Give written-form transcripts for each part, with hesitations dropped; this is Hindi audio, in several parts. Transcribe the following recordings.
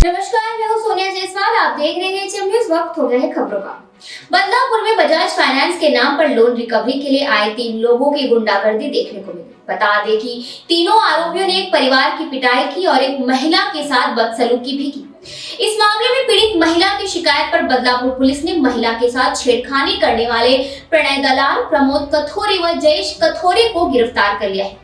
नमस्कार, मैं हूं सोनिया जायसवाल। आप देख रहे हैं एचएम न्यूज़। वक्त हो गया है खबरों का। बदलापुर में बजाज फाइनेंस के नाम पर लोन रिकवरी के लिए आए 3 लोगों की गुंडागर्दी देखने को मिली। बता दें कि तीनों आरोपियों ने एक परिवार की पिटाई की और एक महिला के साथ बदसलूकी भी की। इस मामले में पीड़ित महिला की शिकायत पर बदलापुर पुलिस ने महिला के साथ छेड़खानी करने वाले प्रणय दलाल, प्रमोद कथोरे व जयेश कथोरे को गिरफ्तार कर लिया है।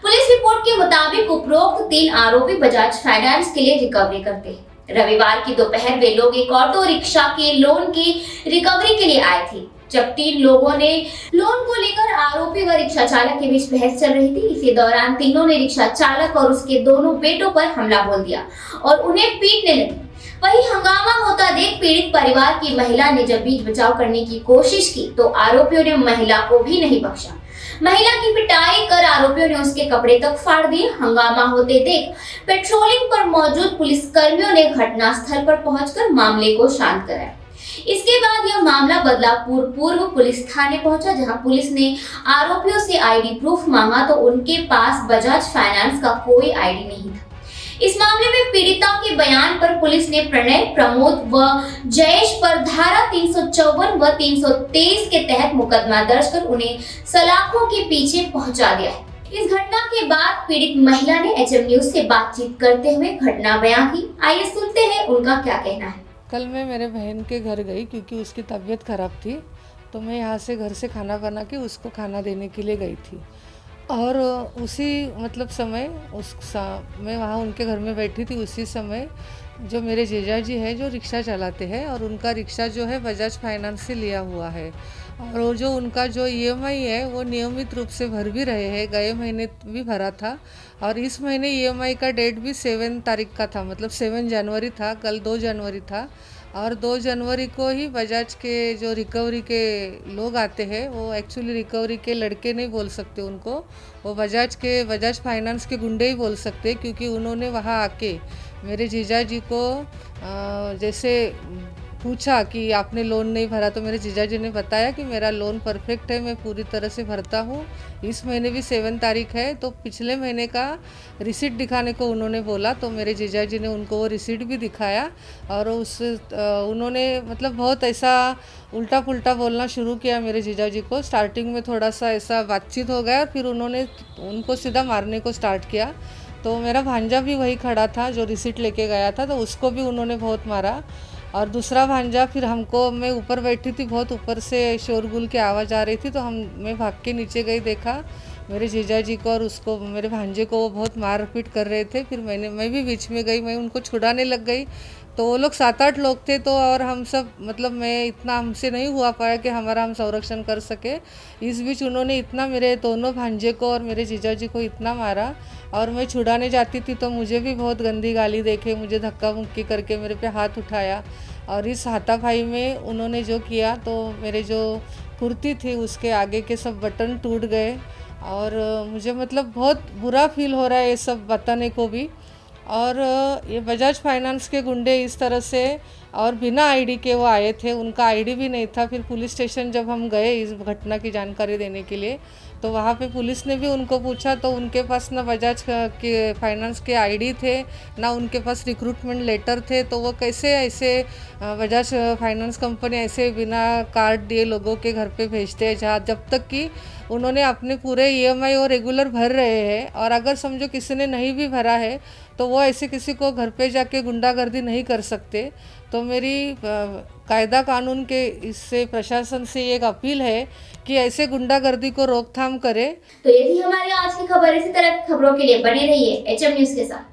पुलिस रिपोर्ट के मुताबिक उपरोक्त 3 आरोपी बजाज फाइनेंस के लिए रिकवरी करते हैं। रविवार की दोपहर वे लोग एक ऑटो रिक्शा के लोन की रिकवरी के लिए आए थे। जब 3 लोगों ने लोन को लेकर आरोपी व रिक्शा चालक के बीच बहस चल रही थी। इसी दौरान तीनों ने रिक्शा चालक और उसके दोनों बेटों पर हमला बोल दिया और उन्हें पीटने लगे। वहीं हंगामा होता देख पीड़ित परिवार की महिला ने जब बीच बचाव करने की कोशिश की तो आरोपियों ने महिला को भी नहीं बख्शा। महिला की पिटाई कर आरोपियों ने उसके कपड़े तक फाड़ दिए। हंगामा होते देख पेट्रोलिंग पर मौजूद पुलिस कर्मियों ने घटनास्थल पर पहुंचकर मामले को शांत कराया। इसके बाद यह मामला बदलापुर पूर्व पुलिस थाने पहुंचा, जहां पुलिस ने आरोपियों से आईडी प्रूफ मांगा तो उनके पास बजाज फाइनेंस का कोई आईडी नहीं था। इस मामले में पीड़िता के बयान पर पुलिस ने प्रणय, प्रमोद व जयेश पर धारा 354 व 323 के तहत मुकदमा दर्ज कर उन्हें सलाखों के पीछे पहुंचा दिया है। इस घटना के बाद पीड़ित महिला ने एचएम न्यूज़ से बातचीत करते हुए घटना बयां की। आइए सुनते हैं उनका क्या कहना है। कल मैं मेरे बहन के घर गई क्योंकि उसकी तबीयत खराब थी, तो मैं यहाँ से घर से खाना बना के उसको खाना देने के लिए गई थी। और उसी समय मैं वहाँ उनके घर में बैठी थी। उसी समय जो मेरे जीजा जी हैं जो रिक्शा चलाते हैं और उनका रिक्शा जो है बजाज फाइनेंस से लिया हुआ है और वो जो उनका जो ईएमआई है वो नियमित रूप से भर भी रहे हैं। गए महीने भी भरा था और इस महीने ईएमआई का डेट भी 7 तारीख का था, मतलब 7 जनवरी था। कल 2 जनवरी था और 2 जनवरी को ही बजाज के जो रिकवरी के लोग आते हैं, वो एक्चुअली रिकवरी के लड़के नहीं बोल सकते उनको, वो बजाज फाइनेंस के गुंडे ही बोल सकते हैं, क्योंकि उन्होंने वहाँ आके मेरे जीजा जी को जैसे पूछा कि आपने लोन नहीं भरा, तो मेरे जीजा जी ने बताया कि मेरा लोन परफेक्ट है, मैं पूरी तरह से भरता हूँ। इस महीने भी 7 तारीख है, तो पिछले महीने का रिसीट दिखाने को उन्होंने बोला, तो मेरे जीजा जी ने उनको वो रिसीट भी दिखाया और उन्होंने बहुत ऐसा उल्टा पुल्टा बोलना शुरू किया मेरे जीजा जी को। स्टार्टिंग में थोड़ा सा ऐसा बातचीत हो गया और फिर उन्होंने उनको सीधा मारने को स्टार्ट किया। तो मेरा भांजा भी वही खड़ा था जो रिसीट लेके गया था, तो उसको भी उन्होंने बहुत मारा। और दूसरा भांजा फिर मैं ऊपर बैठी थी, बहुत ऊपर से शोरगुल की आवाज़ आ रही थी, तो मैं भाग के नीचे गई, देखा मेरे जीजा जी को और उसको, मेरे भांजे को वो बहुत मार पीट कर रहे थे। फिर मैं भी बीच में गई, मैं उनको छुड़ाने लग गई। तो वो लोग 7-8 लोग थे, तो और हम सब मैं इतना हमसे नहीं हुआ पाया कि हम संरक्षण कर सके। इस बीच उन्होंने इतना मेरे दोनों भांजे को और मेरे जीजा जी को इतना मारा और मैं छुड़ाने जाती थी तो मुझे भी बहुत गंदी गाली देके मुझे धक्का मुक्की करके मेरे पे हाथ उठाया। और इस हाथापाई में उन्होंने जो किया, तो मेरे जो कुर्ती थी उसके आगे के सब बटन टूट गए और मुझे बहुत बुरा फील हो रहा है ये सब बताने को भी। और ये बजाज फाइनेंस के गुंडे इस तरह से और बिना आईडी के वो आए थे, उनका आईडी भी नहीं था। फिर पुलिस स्टेशन जब हम गए इस घटना की जानकारी देने के लिए, तो वहाँ पे पुलिस ने भी उनको पूछा, तो उनके पास ना बजाज के फाइनेंस के आईडी थे, ना उनके पास रिक्रूटमेंट लेटर थे। तो वो कैसे ऐसे बजाज फाइनेंस कंपनी ऐसे बिना कार्ड दिए लोगों के घर पे भेजते हैं, जब तक कि उन्होंने अपने पूरे ईएमआई और रेगुलर भर रहे हैं। और अगर समझो किसी ने नहीं भी भरा है तो वो ऐसे किसी को घर पे जाके गुंडागर्दी नहीं कर सकते। तो मेरी कायदा कानून के इससे प्रशासन से एक अपील है कि ऐसे गुंडागर्दी को रोकथाम करे। तो ये थी हमारी आज की खबर। इसी तरह की खबरों के लिए बने रहिए एचएम न्यूज़ के साथ।